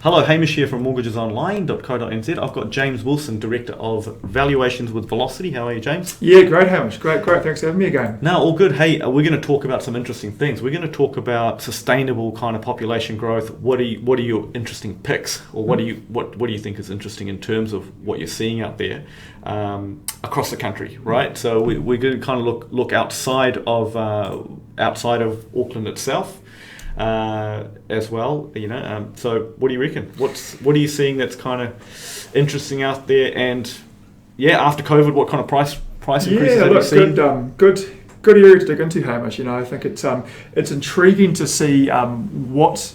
Hello, Hamish here from mortgagesonline.co.nz. I've got James Wilson, Director of Valuations with Velocity. How are you, James? Yeah, great, Hamish. Great. Thanks for having me again. No, all good. Hey, we're going to talk about some interesting things. We're going to talk about sustainable kind of population growth. What are your interesting picks, or what do you think is interesting in terms of what you're seeing out there across the country, right? So we're going to kind of look outside of Auckland itself. As well, so what do you reckon? What are you seeing that's kind of interesting out there? And after COVID, what kind of price increases have you seen? Good area to dig into, Hamish. I think it's intriguing to see what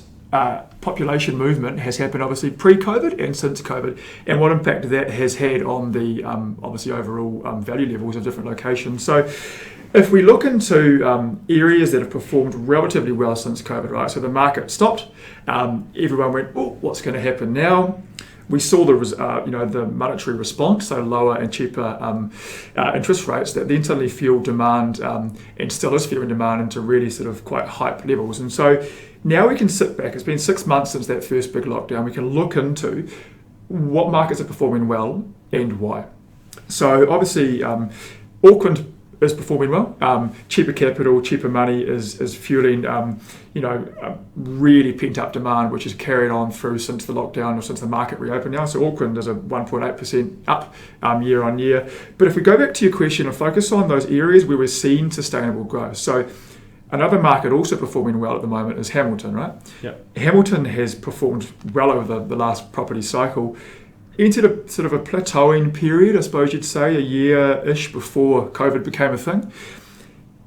population movement has happened, obviously pre-COVID and since COVID, and what impact that has had on the obviously overall value levels of different locations. So, if we look into areas that have performed relatively well since COVID, right? So the market stopped. Everyone went, "Oh, what's going to happen now?" We saw the monetary response, so lower and cheaper interest rates, that then suddenly fueled demand and still is fueling demand into really sort of quite hype levels. And so now we can sit back. It's been 6 months since that first big lockdown. We can look into what markets are performing well and why. So obviously, Auckland is performing well. Cheaper capital, cheaper money is fueling, really pent up demand, which has carried on through since the lockdown or since the market reopened now. So Auckland is a 1.8% up year on year. But if we go back to your question and focus on those areas where we're seeing sustainable growth. So another market also performing well at the moment is Hamilton, right? Yep. Hamilton has performed well over the last property cycle. Entered a sort of a plateauing period, I suppose you'd say, a year-ish before COVID became a thing.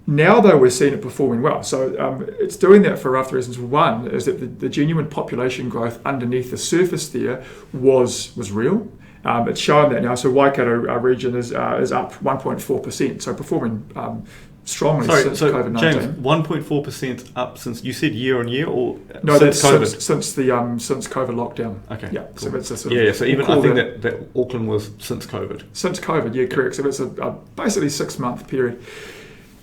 Now, though, we're seeing it performing well. So it's doing that for a few reasons. One is that the genuine population growth underneath the surface there was real. It's showing that now. So Waikato region is up 1.4%, so performing strongly since COVID-19. James, 1.4% up since, you said year on year, or no, since COVID? Since COVID lockdown. Okay. Yeah. Cool. So it's a sort of, so even I think that Auckland was since COVID. Since COVID, yeah, correct. So it's a basically 6 month period.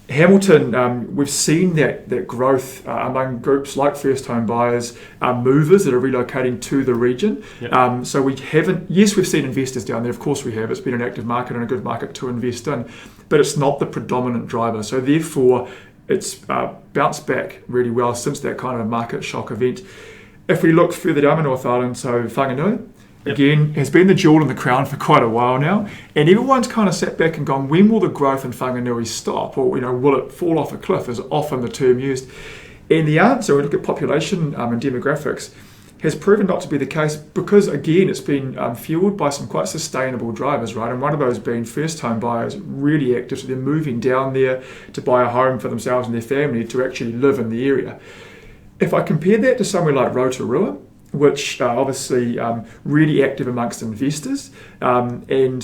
Hamilton, we've seen that growth among groups like first home buyers, movers that are relocating to the region. Yep. So we haven't, yes, we've seen investors down there, of course we have. It's been an active market and a good market to invest in, but it's not the predominant driver. So therefore, it's bounced back really well since that kind of market shock event. If we look further down the North Island, so Whanganui, again, has been the jewel in the crown for quite a while now, and everyone's kind of sat back and gone, when will the growth in Whanganui stop, or will it fall off a cliff, is often the term used. And the answer, when we look at population and demographics, has proven not to be the case, because again, it's been fueled by some quite sustainable drivers, right? And one of those being first home buyers, really active, so they're moving down there to buy a home for themselves and their family to actually live in the area. If I compare that to somewhere like Rotorua, which obviously really active amongst investors, and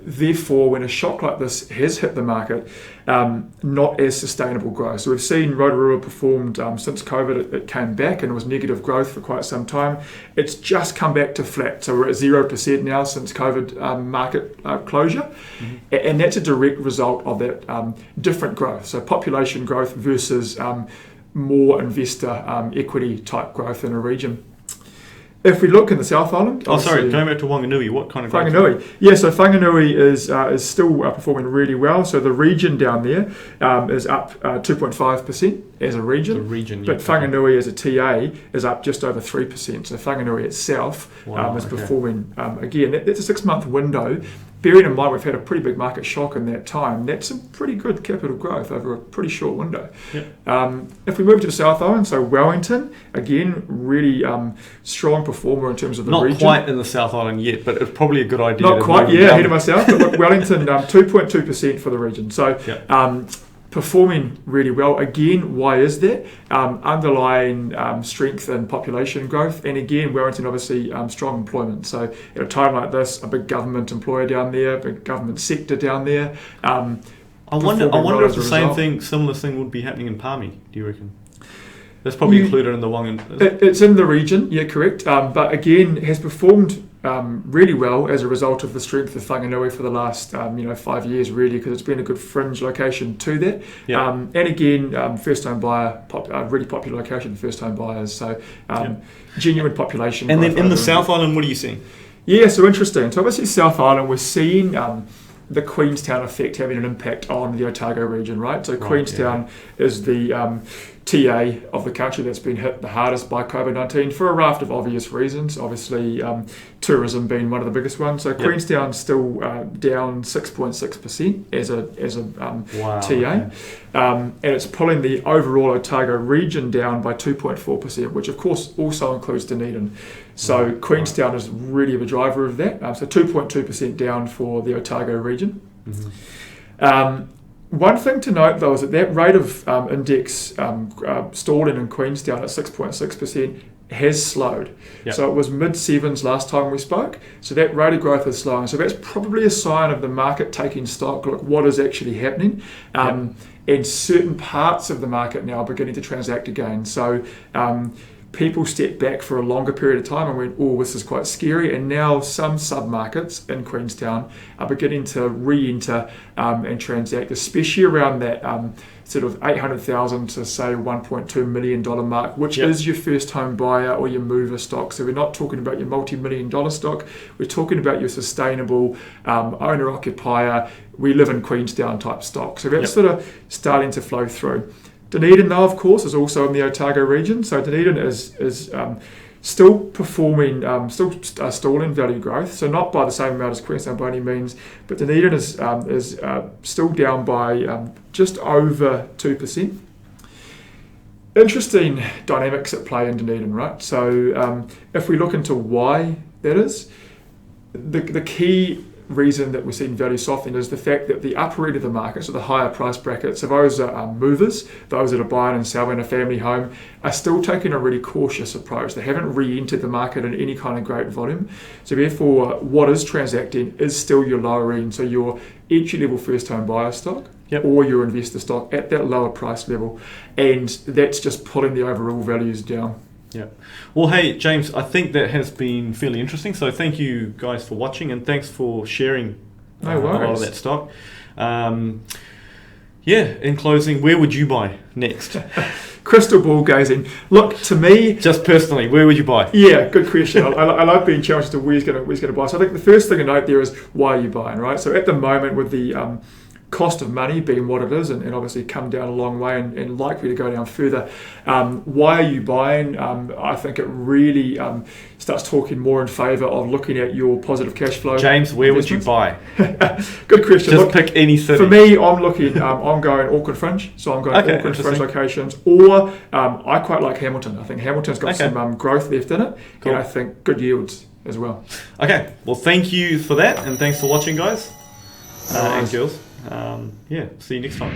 therefore when a shock like this has hit the market, not as sustainable growth. So we've seen Rotorua performed since COVID, it came back and it was negative growth for quite some time. It's just come back to flat, so we're at 0% now since COVID market closure, and that's a direct result of that different growth. So population growth versus more investor equity type growth in a region. If we look in the South Island... going back to Wanganui, what kind of growth? Whanganui. Yeah, so Whanganui is still performing really well. So the region down there is up 2.5% as a region. The region, But Whanganui as a TA is up just over 3%. So Whanganui itself is performing, again, that's a 6 month window. Bearing in mind we've had a pretty big market shock in that time, that's some pretty good capital growth over a pretty short window. Yep. If we move to the South Island, so Wellington, again, really strong performer in terms of the region. Not quite in the South Island yet, but it's probably a good idea. Not quite, ahead of myself. But look, Wellington, 2.2% for the region. So performing really well. Again, why is that? Underlying strength in population growth. And again, Wellington, obviously, strong employment. So at a time like this, a big government employer down there, big government sector down there. I wonder if the similar thing would be happening in Palmy, do you reckon? That's probably included in the Wangan. It's in the region, yeah, correct. But again, has performed really well as a result of the strength of Whanganui for the last 5 years, really, because it's been a good fringe location to that. Yeah. And again, first home buyer, really popular location for first home buyers. So genuine population. And then in the South Island, what are you seeing? Yeah, so interesting. So obviously South Island, we're seeing the Queenstown effect having an impact on the Otago region, right? So Queenstown is the TA of the country that's been hit the hardest by COVID-19 for a raft of obvious reasons. Obviously, tourism being one of the biggest ones. So Queenstown's still down 6.6% as a Wow, TA. And it's pulling the overall Otago region down by 2.4%, which of course also includes Dunedin. So Queenstown is really a driver of that. So 2.2% down for the Otago region. One thing to note though is that rate of index stalling in Queenstown at 6.6% has slowed. Yep. So it was mid-sevens last time we spoke. So that rate of growth is slowing. So that's probably a sign of the market taking stock, look what is actually happening. And certain parts of the market now are beginning to transact again. So people stepped back for a longer period of time and went, oh, this is quite scary. And now some sub-markets in Queenstown are beginning to re-enter and transact, especially around that sort of $800,000 to say $1.2 million mark, which is your first home buyer or your mover stock. So we're not talking about your multi-million dollar stock. We're talking about your sustainable owner-occupier, we live in Queenstown type stock. So that's sort of starting to flow through. Dunedin, though, of course, is also in the Otago region. So Dunedin is still performing, stalling value growth. So not by the same amount as Queenstown by any means, but Dunedin is still down by just over 2%. Interesting dynamics at play in Dunedin, right? So if we look into why that is, the key reason that we're seeing value softening is the fact that the upper end of the market, so the higher price brackets, so those are movers, those that are buying and selling a family home, are still taking a really cautious approach. They haven't re-entered the market in any kind of great volume. So therefore, what is transacting is still your lower end, so your entry-level first-home buyer stock or your investor stock at that lower price level. And that's just pulling the overall values down. Yeah. Well, hey, James, I think that has been fairly interesting. So thank you guys for watching and thanks for sharing a lot of that stock. In closing, where would you buy next? Crystal ball gazing. Look, to me... Just personally, where would you buy? Yeah, good question. I love being challenged as to where he's going to buy. So I think the first thing to note there is why are you buying, right? So at the moment with the... cost of money being what it is and obviously come down a long way and likely to go down further. Why are you buying? I think it really starts talking more in favour of looking at your positive cash flow. James, where would you buy? Good question. Just pick any city. For me, I'm looking, I'm going Auckland Fringe. So I'm going Auckland Fringe locations. Or I quite like Hamilton. I think Hamilton's got some growth left in it. Cool. And I think good yields as well. Okay, well thank you for that and thanks for watching guys and girls. See you next time.